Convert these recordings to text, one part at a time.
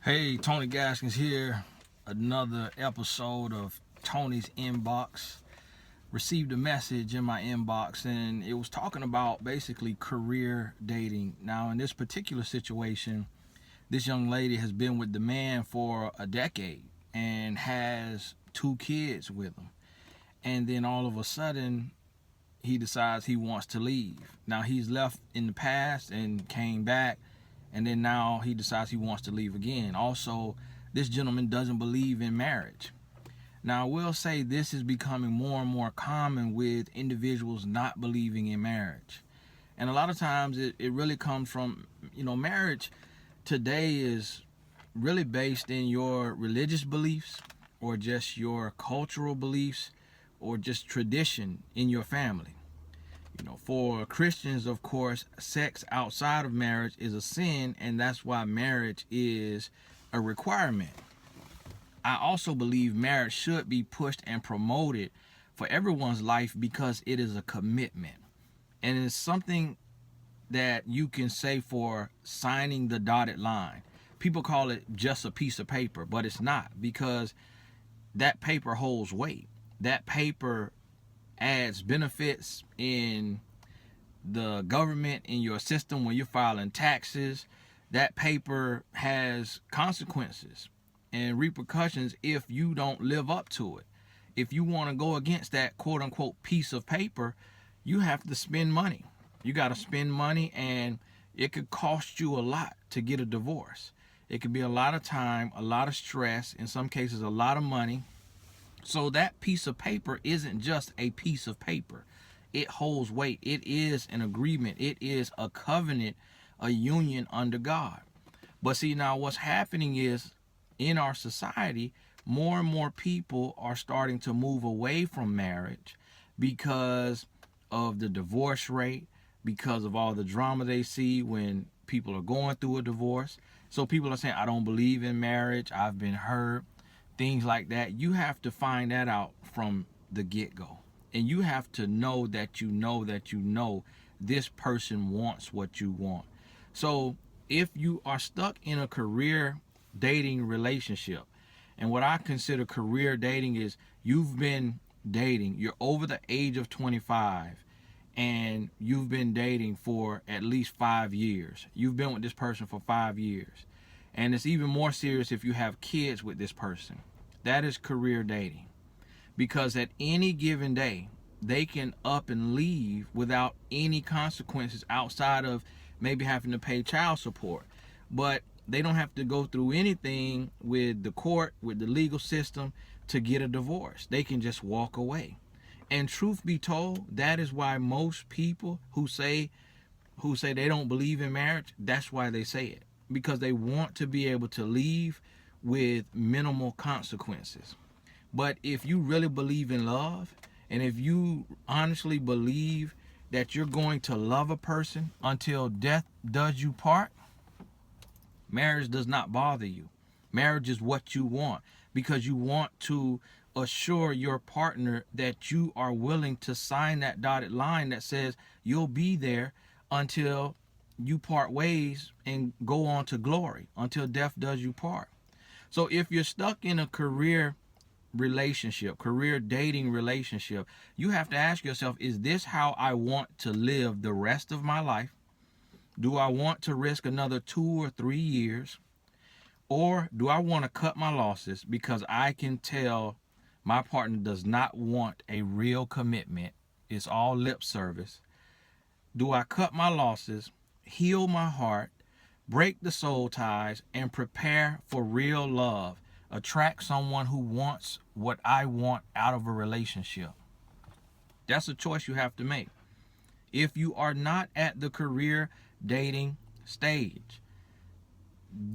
Hey, Tony Gaskins here. Another episode of Tony's Inbox. Received a message in my inbox and it was talking about basically career dating. Now, in this particular situation, this young lady has been with the man for a decade and has 2 kids with him. And then all of a sudden, he decides he wants to leave. Now, he's left in the past and came back, and then now he decides he wants to leave again. Also, this gentleman doesn't believe in marriage. Now, I will say this is becoming more and more common with individuals not believing in marriage. And a lot of times it really comes from, marriage today is really based in your religious beliefs or just your cultural beliefs or just tradition in your family. For Christians, of course, sex outside of marriage is a sin, and that's why marriage is a requirement. I also believe marriage should be pushed and promoted for everyone's life because it is a commitment. And it's something that you can say for signing the dotted line. People call it just a piece of paper, but it's not, because that paper holds weight. That paper adds benefits in the government, in your system when you're filing taxes. That paper has consequences and repercussions if you don't live up to it. If you want to go against that quote unquote piece of paper, you have to spend money. You got to spend money, and it could cost you a lot to get a divorce. It could be a lot of time, a lot of stress, in some cases a lot of money. So that piece of paper isn't just a piece of paper. It holds weight. It is an agreement. It is a covenant, a union under God. But see, now what's happening is in our society, more and more people are starting to move away from marriage because of the divorce rate, because of all the drama they see when people are going through a divorce. So people are saying, I don't believe in marriage. I've been hurt. Things like that. You have to find that out from the get-go. And you have to know that you know this person wants what you want. So if you are stuck in a career dating relationship, and what I consider career dating is you've been dating, you're over the age of 25, and you've been dating for at least 5 years. You've been with this person for 5 years. And it's even more serious if you have kids with this person. That is career dating. Because at any given day, they can up and leave without any consequences outside of maybe having to pay child support. But they don't have to go through anything with the court, with the legal system to get a divorce. They can just walk away. And truth be told, that is why most people who say they don't believe in marriage, that's why they say it. Because they want to be able to leave with minimal consequences. But if you really believe in love, and if you honestly believe that you're going to love a person until death does you part, marriage does not bother you. Marriage is what you want, because you want to assure your partner that you are willing to sign that dotted line that says you'll be there until you part ways and go on to glory, until death does you part. So if you're stuck in a career dating relationship, you have to ask yourself, is this how I want to live the rest of my life? Do I want to risk another 2 or 3 years? Or do I want to cut my losses because I can tell my partner does not want a real commitment? It's all lip service. Do I cut my losses, heal my heart, break the soul ties, and prepare for real love? Attract someone who wants what I want out of a relationship. That's a choice you have to make. If you are not at the career dating stage,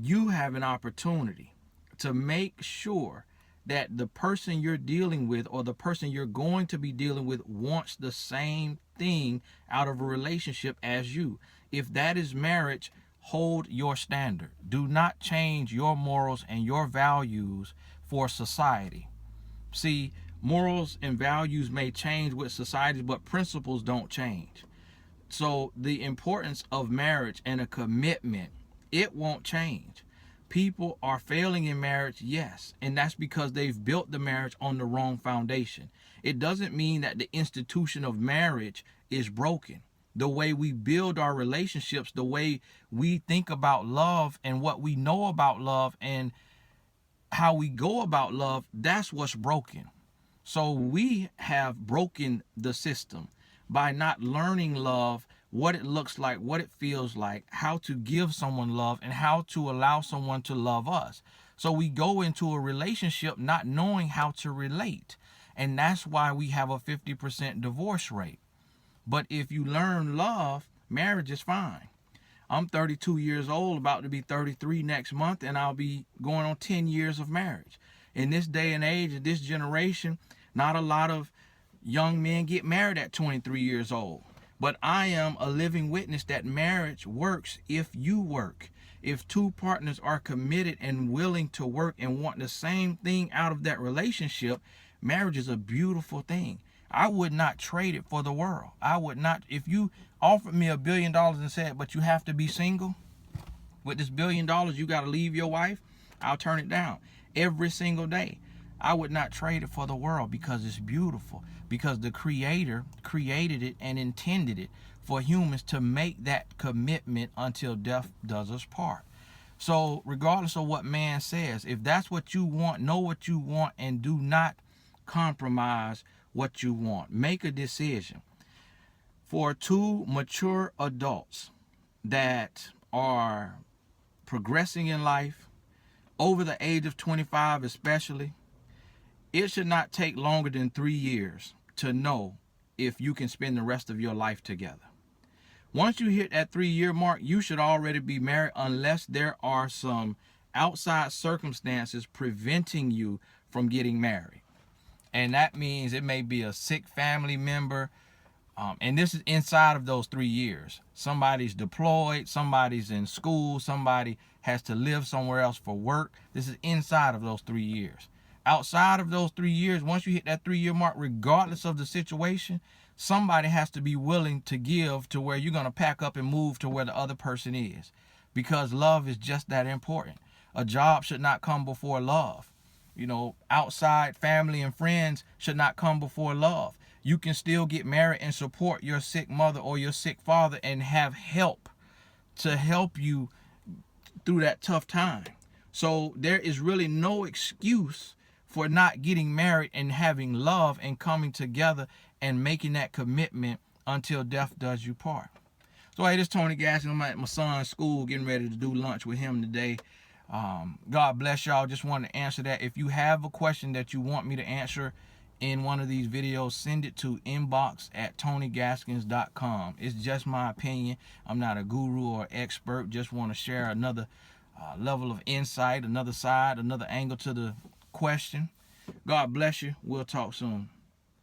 you have an opportunity to make sure that the person you're dealing with, or the person you're going to be dealing with, wants the same thing out of a relationship as you. If that is marriage, hold your standard. Do not change your morals and your values for society. See, morals and values may change with society, but principles don't change. So the importance of marriage and a commitment, it won't change. People are failing in marriage, yes, and that's because they've built the marriage on the wrong foundation. It doesn't mean that the institution of marriage is broken. The way we build our relationships, the way we think about love and what we know about love and how we go about love, that's what's broken. So we have broken the system by not learning love, what it looks like, what it feels like, how to give someone love, and how to allow someone to love us. So we go into a relationship not knowing how to relate. And that's why we have a 50% divorce rate. But if you learn love, marriage is fine. I'm 32 years old, about to be 33 next month, and I'll be going on 10 years of marriage. In this day and age, in this generation, not a lot of young men get married at 23 years old. But I am a living witness that marriage works if you work. If two partners are committed and willing to work and want the same thing out of that relationship, marriage is a beautiful thing. I would not trade it for the world. I would not. If you offered me $1 billion and said, but you have to be single, with this $1 billion, you got to leave your wife, I'll turn it down every single day. I would not trade it for the world because it's beautiful. Because the Creator created it and intended it for humans to make that commitment until death does us part. So regardless of what man says, if that's what you want, know what you want and do not compromise what you want. Make a decision. For two mature adults that are progressing in life, over the age of 25 especially, it should not take longer than 3 years to know if you can spend the rest of your life together. Once you hit that 3-year mark, you should already be married unless there are some outside circumstances preventing you from getting married. And that means it may be a sick family member. And this is inside of those 3 years. Somebody's deployed, somebody's in school, somebody has to live somewhere else for work. This is inside of those 3 years. Outside of those 3 years, once you hit that 3-year mark, regardless of the situation, somebody has to be willing to give to where you're going to pack up and move to where the other person is. Because love is just that important. A job should not come before love. You know, outside family and friends should not come before love. You can still get married and support your sick mother or your sick father and have help to help you through that tough time. So there is really no excuse for not getting married and having love and coming together and making that commitment until death does you part. So hey, this is Tony Gaskin. I'm at my son's school getting ready to do lunch with him today. God bless y'all. Just wanted to answer that. If you have a question that you want me to answer in one of these videos, send it to inbox@tonygaskins.com. It's just my opinion. I'm not a guru or expert. Just want to share another level of insight, another side, another angle to the question. God bless you. We'll talk soon.